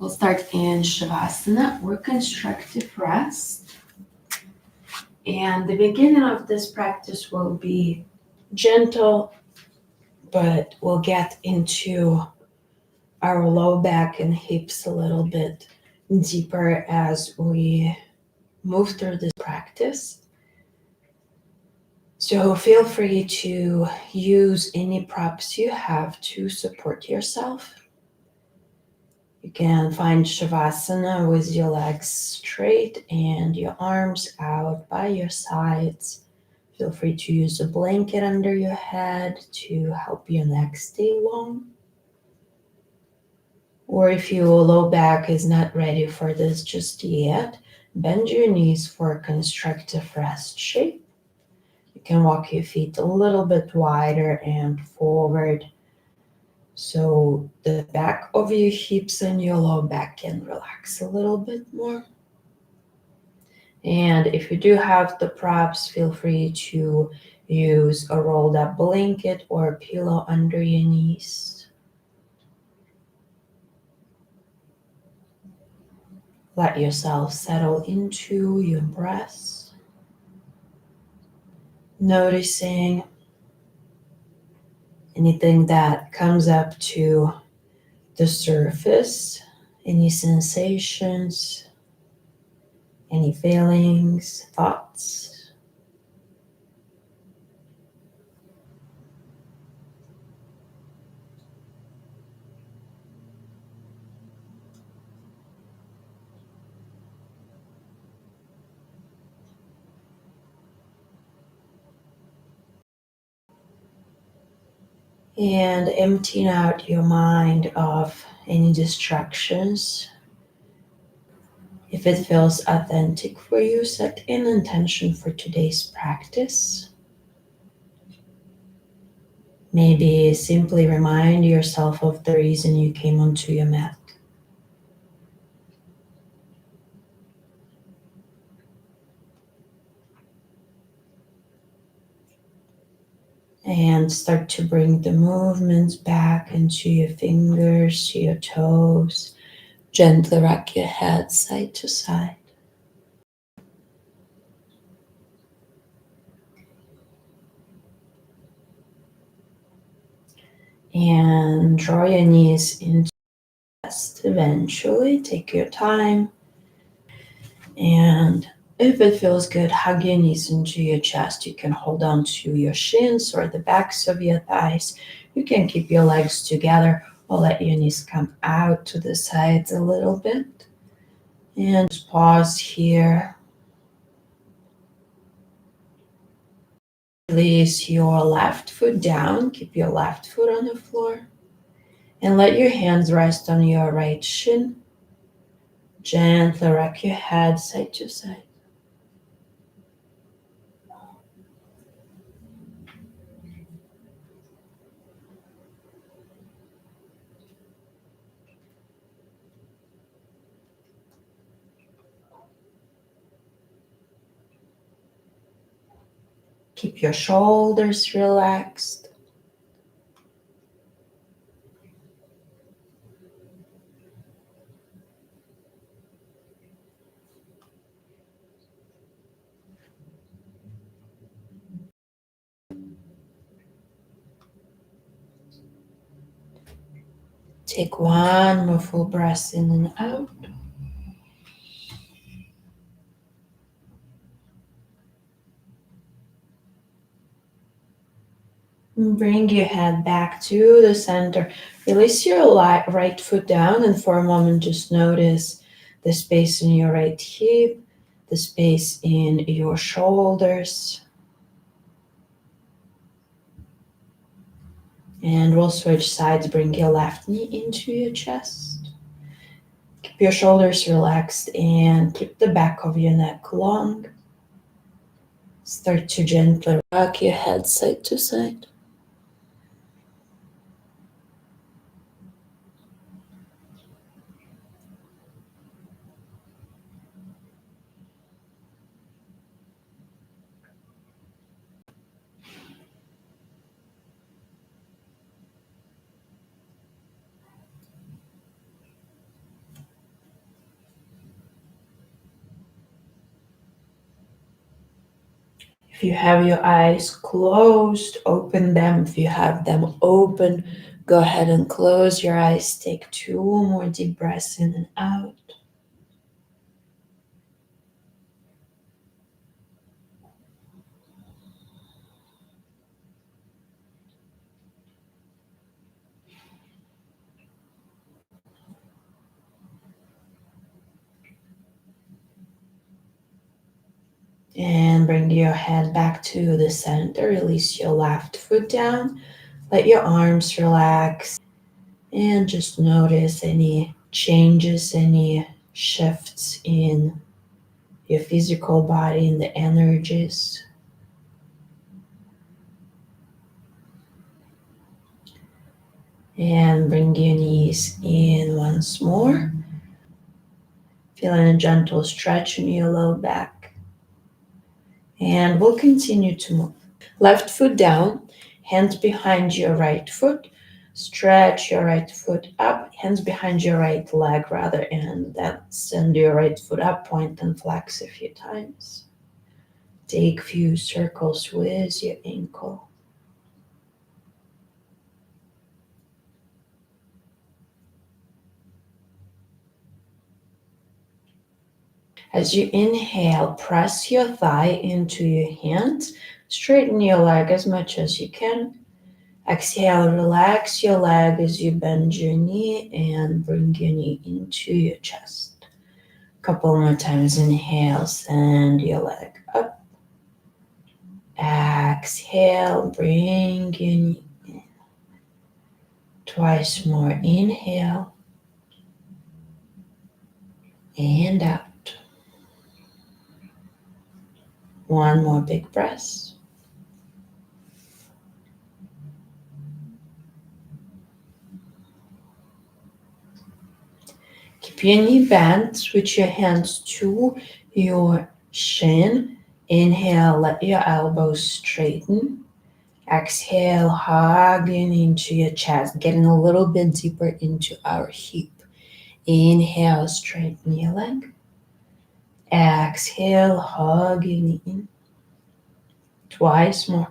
We'll start in Shavasana or constructive rest. And the beginning of this practice will be gentle, but we'll get into our low back and hips a little bit deeper as we move through this practice. So feel free to use any props you have to support yourself. You can find Shavasana with your legs straight and your arms out by your sides. Feel free to use a blanket under your head to help your neck stay long. Or if your low back is not ready for this just yet, bend your knees for a constructive rest shape. You can walk your feet a little bit wider and forward, so the back of your hips and your low back can relax a little bit more. And if you do have the props, feel free to use a rolled up blanket or a pillow under your knees. Let yourself settle into your breath, noticing anything that comes up to the surface, any sensations, any feelings, thoughts. And emptying out your mind of any distractions. If it feels authentic for you, set an intention for today's practice. Maybe simply remind yourself of the reason you came onto your mat. And start to bring the movements back into your fingers, your toes. Gently rock your head side to side. And draw your knees into the chest eventually. Take your time. And if it feels good, hug your knees into your chest. You can hold on to your shins or the backs of your thighs. You can keep your legs together or let your knees come out to the sides a little bit. And just pause here. Release your left foot down. Keep your left foot on the floor. And let your hands rest on your right shin. Gently rock your head side to side. Keep your shoulders relaxed. Take one more full breath in and out. And bring your head back to the center. Release your right foot down, and for a moment just notice the space in your right hip, the space in your shoulders. And we'll switch sides. Bring your left knee into your chest. Keep your shoulders relaxed and keep the back of your neck long. Start to gently rock your head side to side. If you have your eyes closed, open them. If you have them open, go ahead and close your eyes. Take 2 more deep breaths in and out. And bring your head back to the center. Release your left foot down. Let your arms relax. And just notice any changes, any shifts in your physical body and the energies. And bring your knees in once more. Feeling a gentle stretch in your low back. And we'll continue to move. Left foot down, hands behind your right foot. Stretch your right foot up, hands behind your right leg rather, and then send your right foot up, point and flex a few times. Take a few circles with your ankle. As you inhale, press your thigh into your hands. Straighten your leg as much as you can. Exhale, relax your leg as you bend your knee and bring your knee into your chest. Couple more times. Inhale, send your leg up. Exhale, bring your knee in. Twice more. Inhale and out. One more big breath. Keep your knee bent. Switch your hands to your shin. Inhale, let your elbows straighten. Exhale, hugging into your chest, getting a little bit deeper into our hip. Inhale, straighten your leg. Exhale, hugging in. Twice more.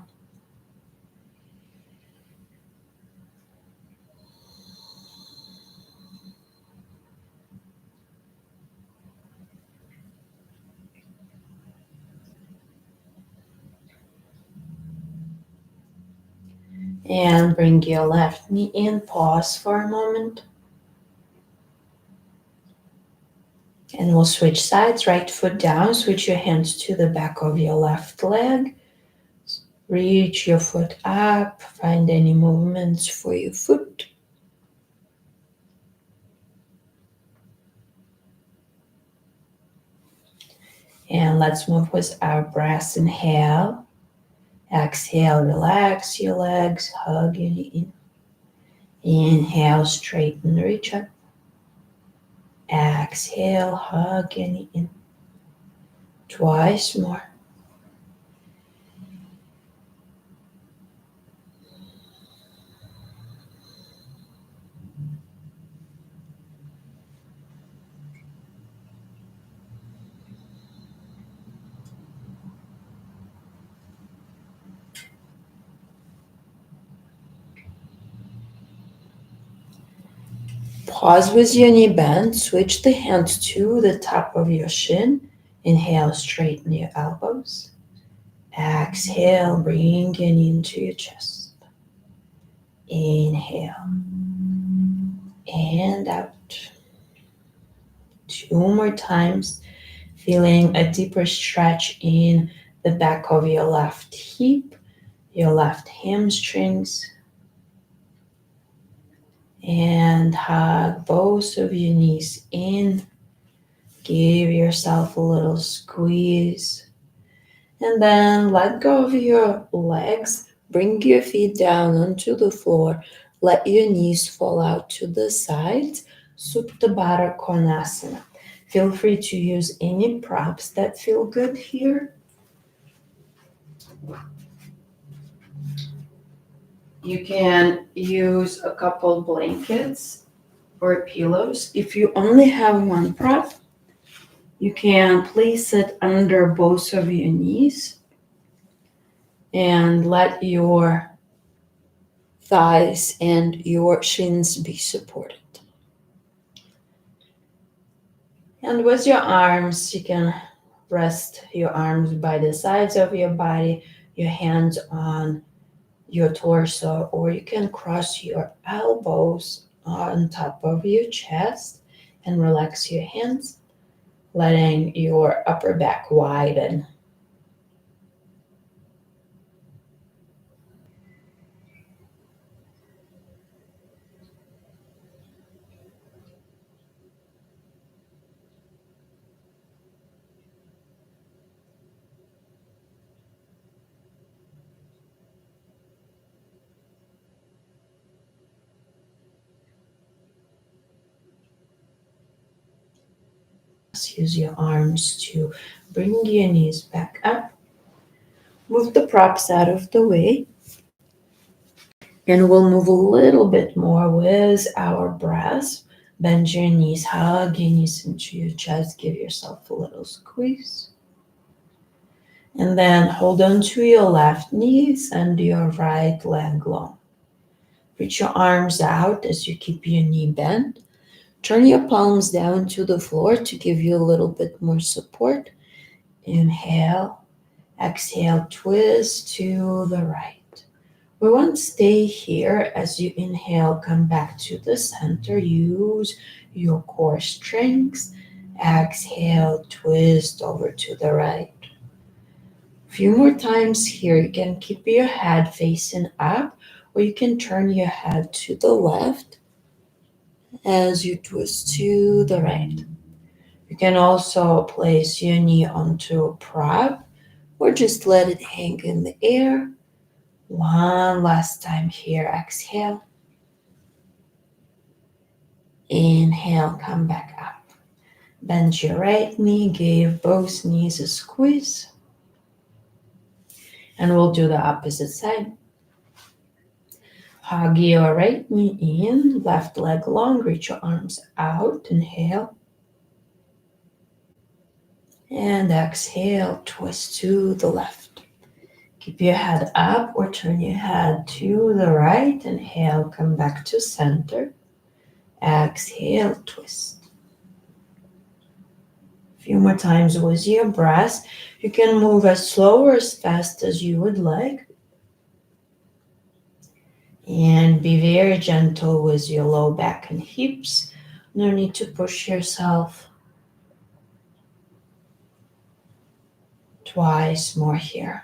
And bring your left knee in. Pause for a moment. And we'll switch sides. Right foot down. Switch your hands to the back of your left leg. Reach your foot up. Find any movements for your foot. And let's move with our breath. Inhale. Exhale, relax your legs, hugging in. Inhale, straighten, reach up. Exhale, hugging in. Twice more. Pause with your knee bent. Switch the hands to the top of your shin. Inhale, straighten your elbows. Exhale, bring your knee into your chest. Inhale. And out. 2 more times. Feeling a deeper stretch in the back of your left hip, your left hamstrings. And hug both of your knees in. Give yourself a little squeeze. And then let go of your legs. Bring your feet down onto the floor. Let your knees fall out to the sides. Supta Baddha Konasana. Feel free to use any props that feel good here. You can use a couple blankets or pillows. If you only have one prop, you can place it under both of your knees And let your thighs and your shins be supported. And with your arms, you can rest your arms by the sides of your body, your hands on your torso, or you can cross your elbows on top of your chest and relax your hands, letting your upper back widen. Use your arms to bring your knees back up. Move the props out of the way. And we'll move a little bit more with our breath. Bend your knees, hug your knees into your chest, give yourself a little squeeze. And then hold on to your left knees and your right leg long. Reach your arms out as you keep your knee bent. Turn your palms down to the floor to give you a little bit more support. Inhale, exhale, twist to the right. We won't stay here. As you inhale, come back to the center. Use your core strength. Exhale, twist over to the right. A few more times here. You can keep your head facing up, or you can turn your head to the left as you twist to the right. You can also place your knee onto a prop, or just let it hang in the air. One last time here. Exhale. Inhale, come back up. Bend your right knee, give both knees a squeeze. And we'll do the opposite side. Hug your right knee in, left leg long, reach your arms out. Inhale. And exhale, twist to the left. Keep your head up or turn your head to the right. Inhale, come back to center. Exhale, twist. A few more times with your breath. You can move as slow or as fast as you would like. And be very gentle with your low back and hips. No need to push yourself. Twice more here.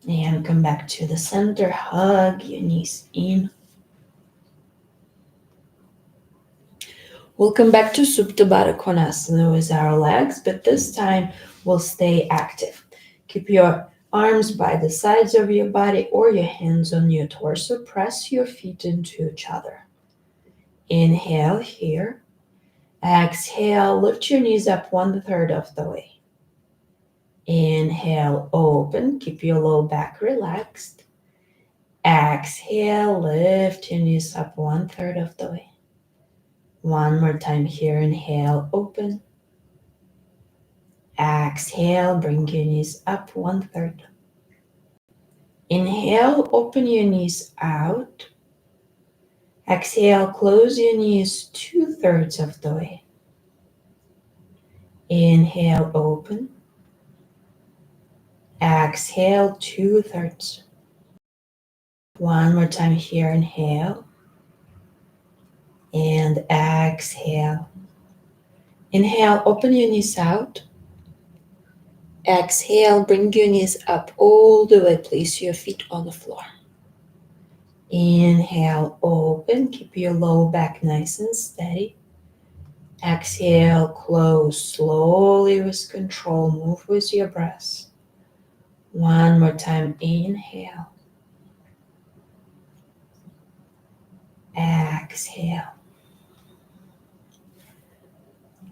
And come back to the center. Hug your knees in. We'll come back to Supta Baddha Konasana with our legs, but this time we'll stay active. Keep your arms by the sides of your body or your hands on your torso. Press your feet into each other. Inhale here. Exhale, lift your knees up 1/3 of the way. Inhale, open, keep your low back relaxed. Exhale, lift your knees up 1/3 of the way. One more time here, inhale, open. Exhale, bring your knees up 1/3. Inhale, open your knees out. Exhale, close your knees 2/3 of the way. Inhale, open. Exhale, 2/3. One more time here, inhale. And exhale. Inhale, open your knees out. Exhale, bring your knees up all the way. Place your feet on the floor. Inhale, open. Keep your low back nice and steady. Exhale, close slowly with control. Move with your breath. One more time. Inhale. Exhale.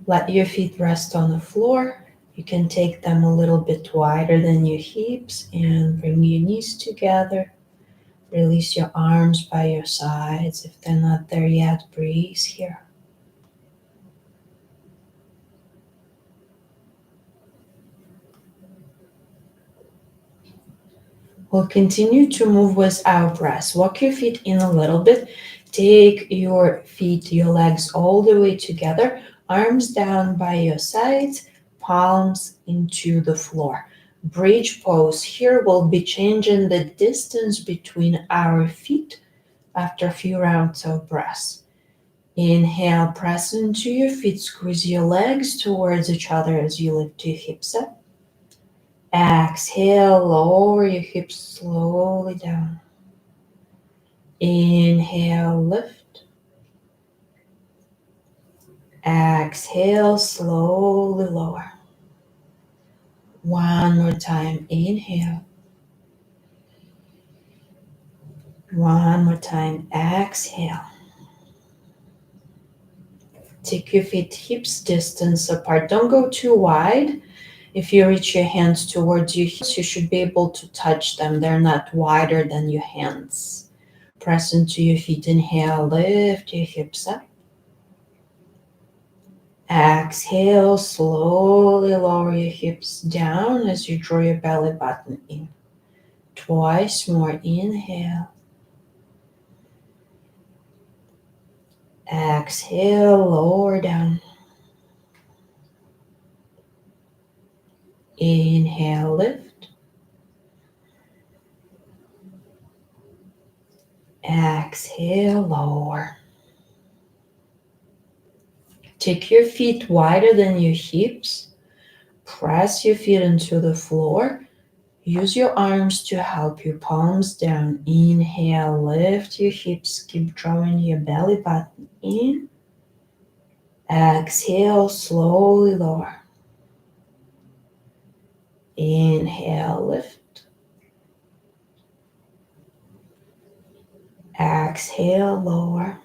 Let your feet rest on the floor. You can take them a little bit wider than your hips and bring your knees together. Release your arms by your sides. If they're not there yet, breathe here. We'll continue to move with our breath. Walk your feet in a little bit. Take your feet, your legs all the way together. Arms down by your sides, palms into the floor. Bridge pose. Here we'll be changing the distance between our feet after a few rounds of breath. Inhale, press into your feet, squeeze your legs towards each other as you lift your hips up. Exhale, lower your hips slowly down. Inhale, lift. Exhale, slowly lower. One more time, inhale. One more time, exhale. Take your feet hips distance apart. Don't go too wide. If you reach your hands towards your hips, you should be able to touch them. They're not wider than your hands. Press into your feet. Inhale, lift your hips up. Exhale, slowly lower your hips down as you draw your belly button in. Twice more. Inhale. Exhale, lower down. Inhale, lift. Exhale, lower. Take your feet wider than your hips. Press your feet into the floor. Use your arms to help your palms down. Inhale, lift your hips. Keep drawing your belly button in. Exhale, slowly lower. Inhale, lift. Exhale, lower.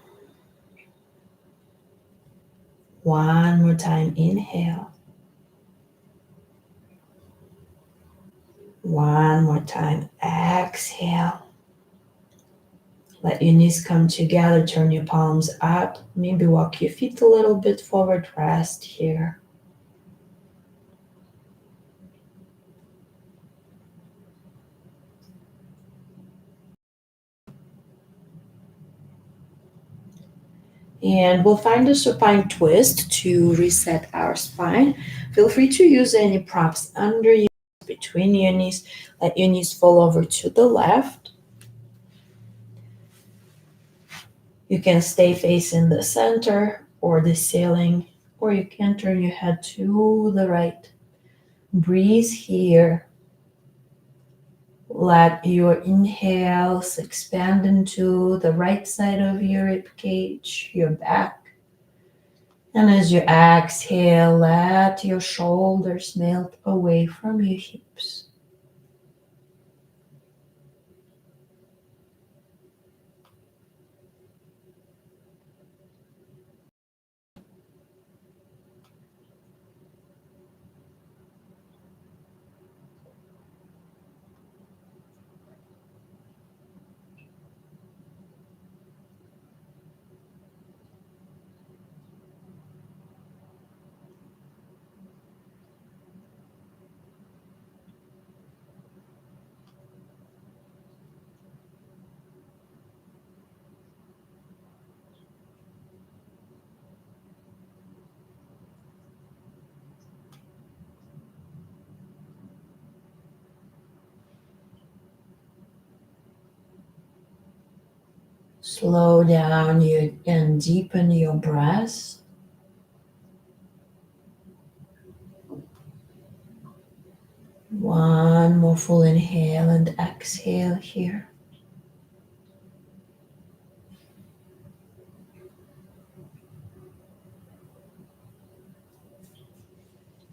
One more time, inhale. One more time, exhale. Let your knees come together, turn your palms up. Maybe walk your feet a little bit forward, rest here. And we'll find a supine twist to reset our spine. Feel free to use any props under you, between your knees. Let your knees fall over to the left. You can stay facing the center or the ceiling, or you can turn your head to the right. Breathe here. Let your inhales expand into the right side of your rib cage, your back. And as you exhale, let your shoulders melt away from your hips. Slow down and deepen your breath. One more full inhale and exhale here.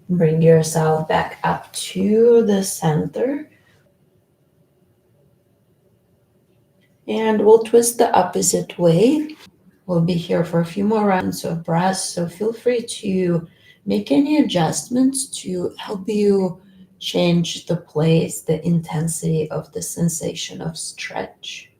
Bring yourself back up to the center. And we'll twist the opposite way. We'll be here for a few more rounds of breath, so feel free to make any adjustments to help you change the place, the intensity of the sensation of stretch.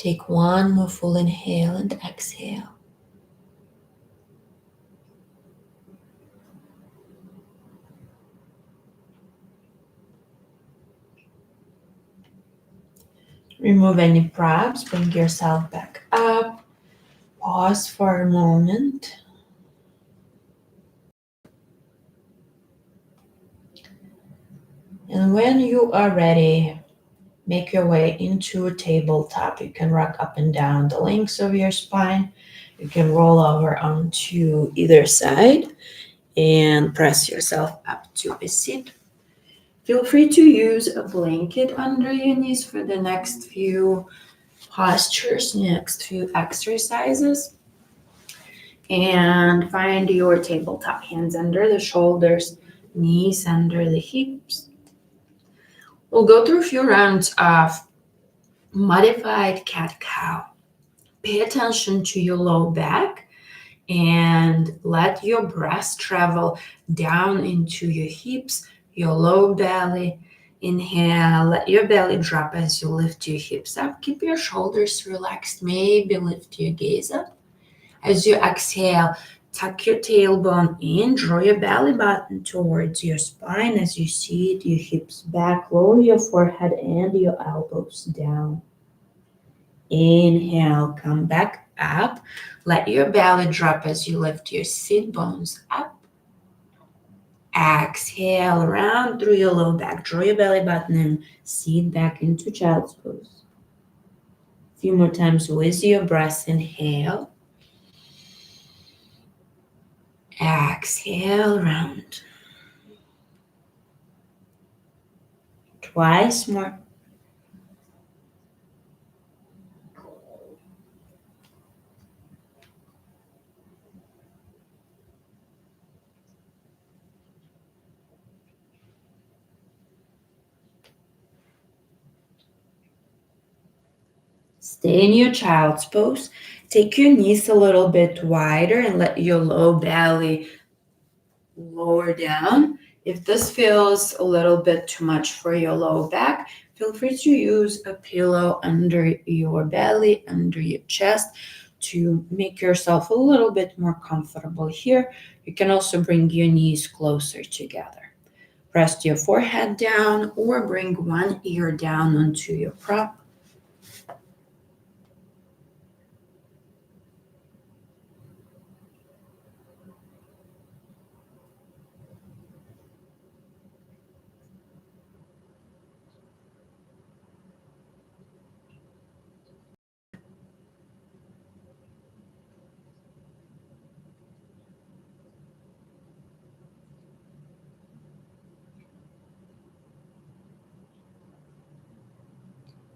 Take one more full inhale and exhale. Remove any props, bring yourself back up. Pause for a moment. And when you are ready, make your way into a tabletop. You can rock up and down the lengths of your spine. You can roll over onto either side and press yourself up to a seat. Feel free to use a blanket under your knees for the next few postures, next few exercises. And find your tabletop, hands under the shoulders, knees under the hips. We'll go through a few rounds of modified cat-cow. Pay attention to your low back and let your breath travel down into your hips, your low belly. Inhale, let your belly drop as you lift your hips up. Keep your shoulders relaxed, maybe lift your gaze up. As you exhale, tuck your tailbone in, draw your belly button towards your spine as you seat your hips back, lower your forehead and your elbows down. Inhale, come back up. Let your belly drop as you lift your sit bones up. Exhale, round through your low back. Draw your belly button and seat back into child's pose. A few more times with your breath. Inhale. Exhale, round. Twice more. Stay in your child's pose. Take your knees a little bit wider and let your low belly lower down. If this feels a little bit too much for your low back, feel free to use a pillow under your belly, under your chest to make yourself a little bit more comfortable here. You can also bring your knees closer together. Press your forehead down or bring one ear down onto your prop.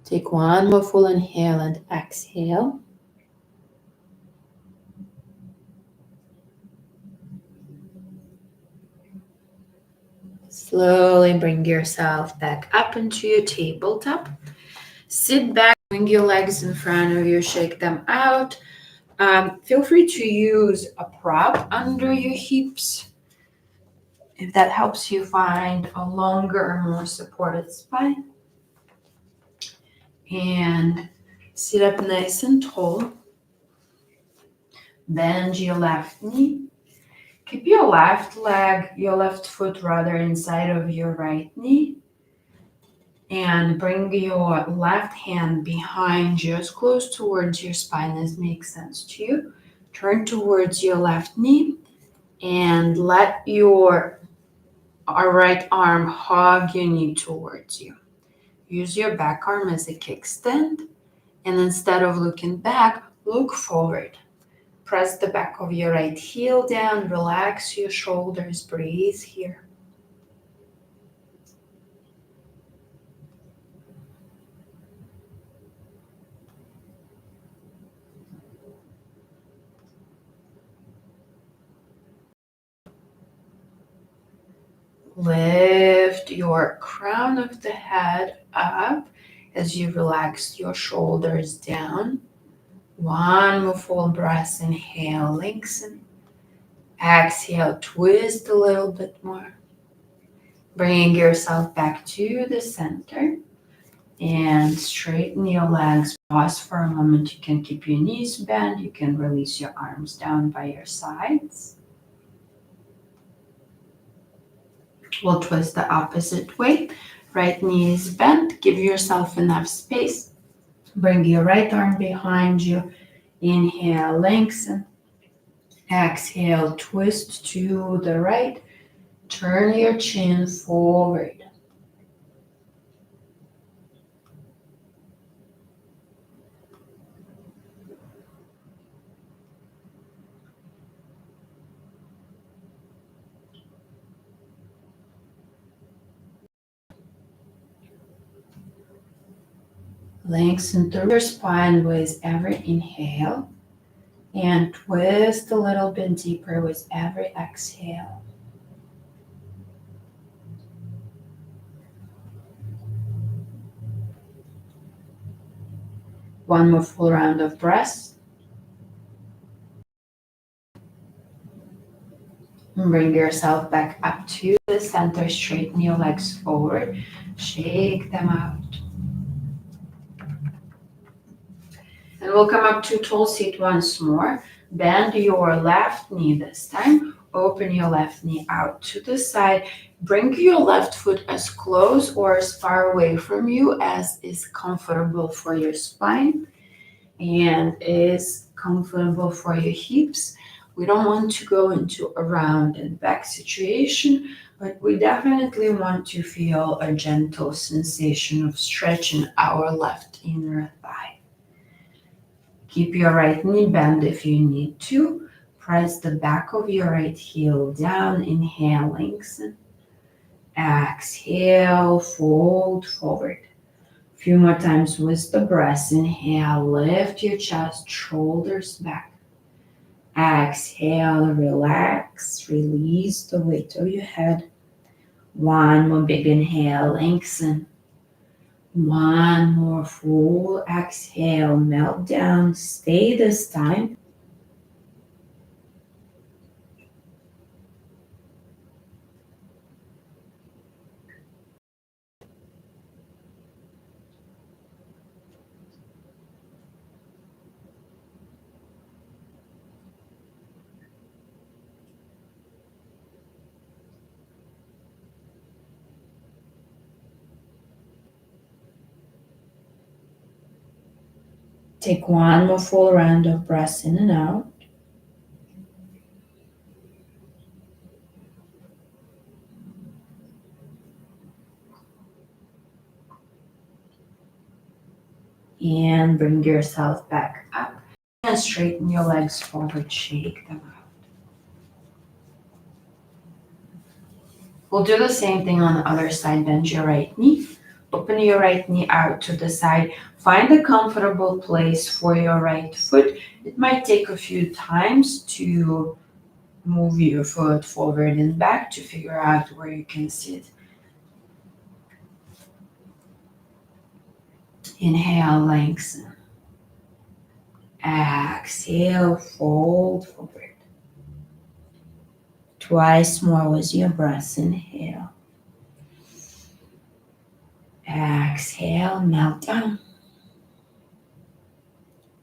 Take one more full inhale and exhale. Slowly bring yourself back up into your tabletop. Sit back, bring your legs in front of you, shake them out. Feel free to use a prop under your hips if that helps you find a longer, more supported spine. And sit up nice and tall. Bend your left knee. Keep your left leg, your left foot rather, inside of your right knee. And bring your left hand behind you, as close towards your spine as makes sense to you. Turn towards your left knee and let your right arm hug your knee towards you. Use your back arm as a kickstand, and instead of looking back, look forward. Press the back of your right heel down, relax your shoulders, breathe here. Lift your crown of the head up as you relax your shoulders down. One more full breath. Inhale, lengthen. Exhale, twist a little bit more. Bring yourself back to the center. And straighten your legs. Pause for a moment. You can keep your knees bent. You can release your arms down by your sides. We'll twist the opposite way. Right knee is bent. Give yourself enough space. Bring your right arm behind you. Inhale, lengthen. Exhale, twist to the right. Turn your chin forward. Lengthen through your spine with every inhale and twist a little bit deeper with every exhale. One more full round of breaths. Bring yourself back up to the center. Straighten your legs forward. Shake them out. And we'll come up to tall seat once more. Bend your left knee this time. Open your left knee out to the side. Bring your left foot as close or as far away from you as is comfortable for your spine and is comfortable for your hips. We don't want to go into a round and back situation, but we definitely want to feel a gentle sensation of stretching our left inner thigh. Keep your right knee bent if you need to. Press the back of your right heel down. Inhale, lengthen. Exhale, fold forward. A few more times with the breath. Inhale, lift your chest, shoulders back. Exhale, relax, release the weight of your head. One more big inhale, lengthen. One more full exhale, melt down, stay this time. Take one more full round of breaths in and out. And bring yourself back up. And straighten your legs forward, shake them out. We'll do the same thing on the other side. Bend your right knee. Open your right knee out to the side. Find a comfortable place for your right foot. It might take a few times to move your foot forward and back to figure out where you can sit. Inhale, lengthen. Exhale, fold forward. Twice more with your breath. Inhale. Exhale, melt down.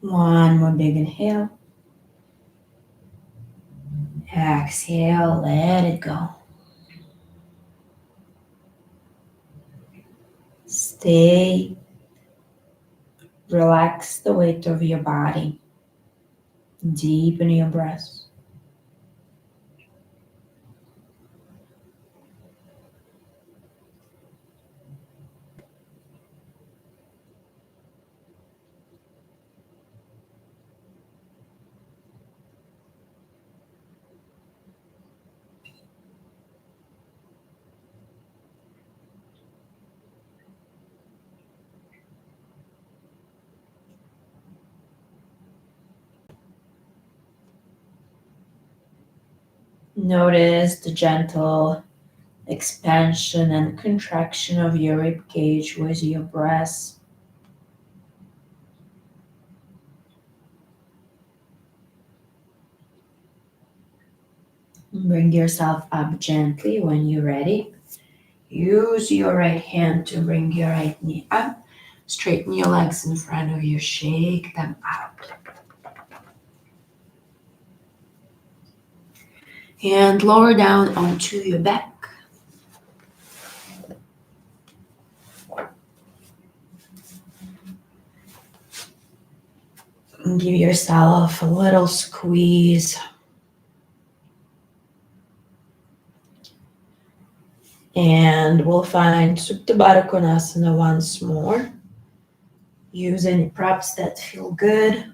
One more big inhale. Exhale, let it go. Stay. Relax the weight of your body. Deepen your breath. Notice the gentle expansion and contraction of your rib cage with your breath. Bring yourself up gently when you're ready. Use your right hand to bring your right knee up. Straighten your legs in front of you, shake them out. And lower down onto your back. And give yourself a little squeeze. And we'll find Supta Baddha Konasana once more. Use any props that feel good.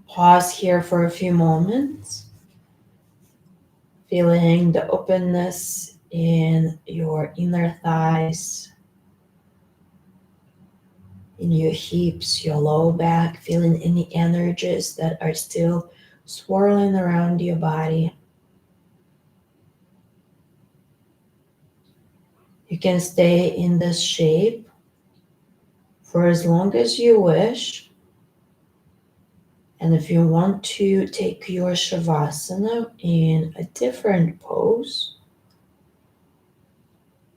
Pause here for a few moments. Feeling the openness in your inner thighs, in your hips, your low back, feeling any energies that are still swirling around your body. You can stay in this shape for as long as you wish. And if you want to take your Shavasana in a different pose,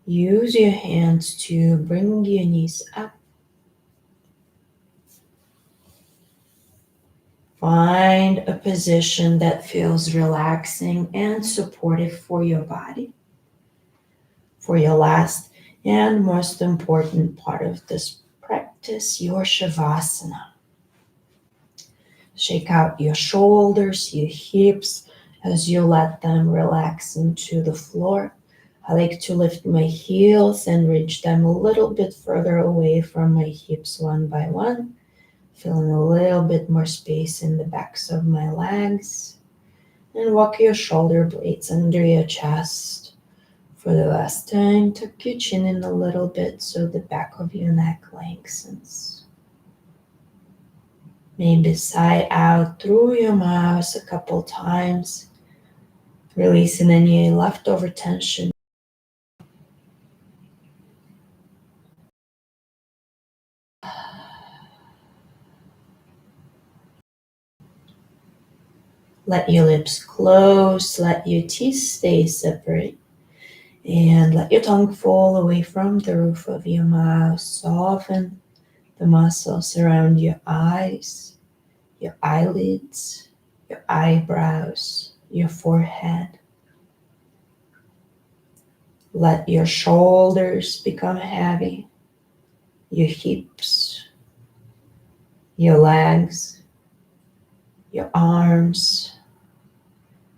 use your hands to bring your knees up. Find a position that feels relaxing and supportive for your body. For your last and most important part of this practice, your Shavasana. Shake out your shoulders, your hips as you let them relax into the floor. I like to lift my heels and reach them a little bit further away from my hips one by one. Feeling a little bit more space in the backs of my legs. And walk your shoulder blades under your chest. For the last time, tuck your chin in a little bit so the back of your neck lengthens. Maybe sigh out through your mouth a couple times, releasing any leftover tension. Let your lips close, let your teeth stay separate, and let your tongue fall away from the roof of your mouth. Soften the muscles around your eyes, your eyelids, your eyebrows, your forehead. Let your shoulders become heavy, your hips, your legs, your arms,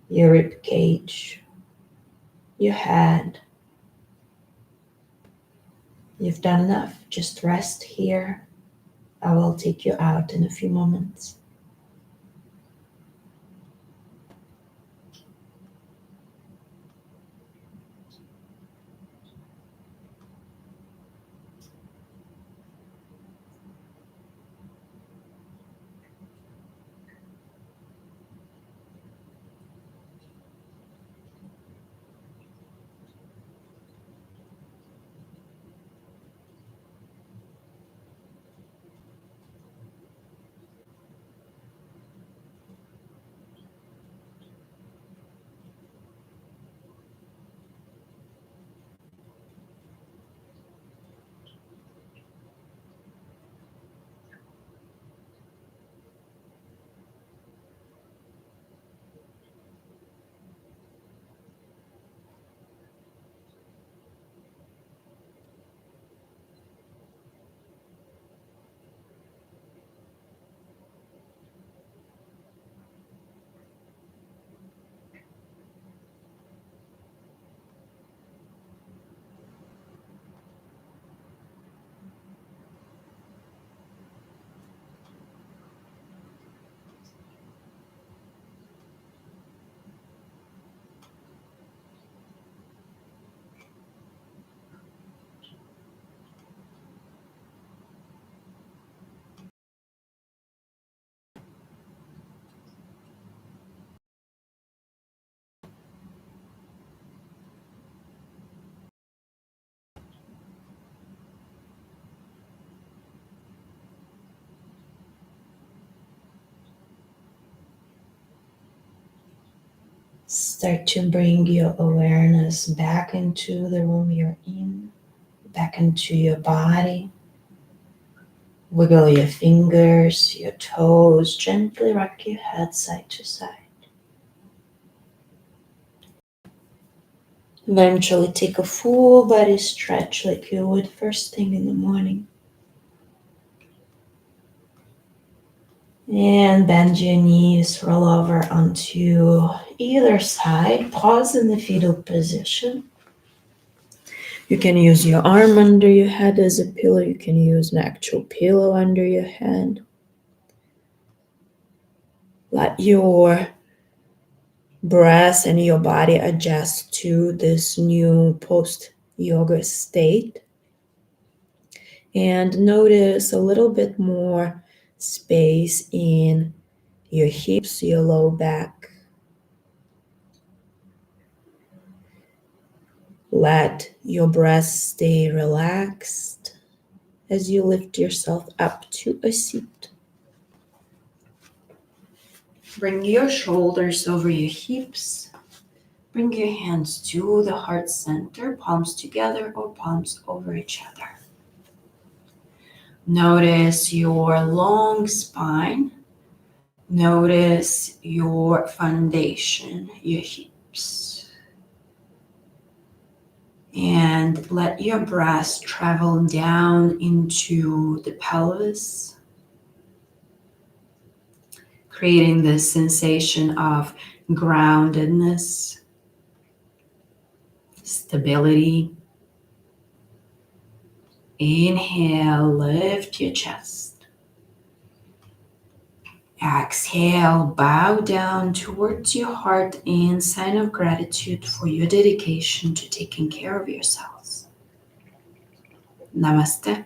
your rib cage, your head. You've done enough. Just rest here. I will take you out in a few moments. Start to bring your awareness back into the room you're in, back into your body. Wiggle your fingers, your toes, gently rock your head side to side. Eventually take a full body stretch like you would first thing in the morning. And bend your knees, roll over onto either side. Pause in the fetal position. You can use your arm under your head as a pillow. You can use an actual pillow under your head. Let your breath and your body adjust to this new post-yoga state. And notice a little bit more space in your hips, your low back. Let your breath stay relaxed as you lift yourself up to a seat. Bring your shoulders over your hips. Bring your hands to the heart center, palms together or palms over each other. Notice your long spine. Notice your foundation, your hips. And let your breath travel down into the pelvis, creating this sensation of groundedness, stability. Inhale, lift your chest. Exhale, bow down towards your heart in sign of gratitude for your dedication to taking care of yourselves. Namaste.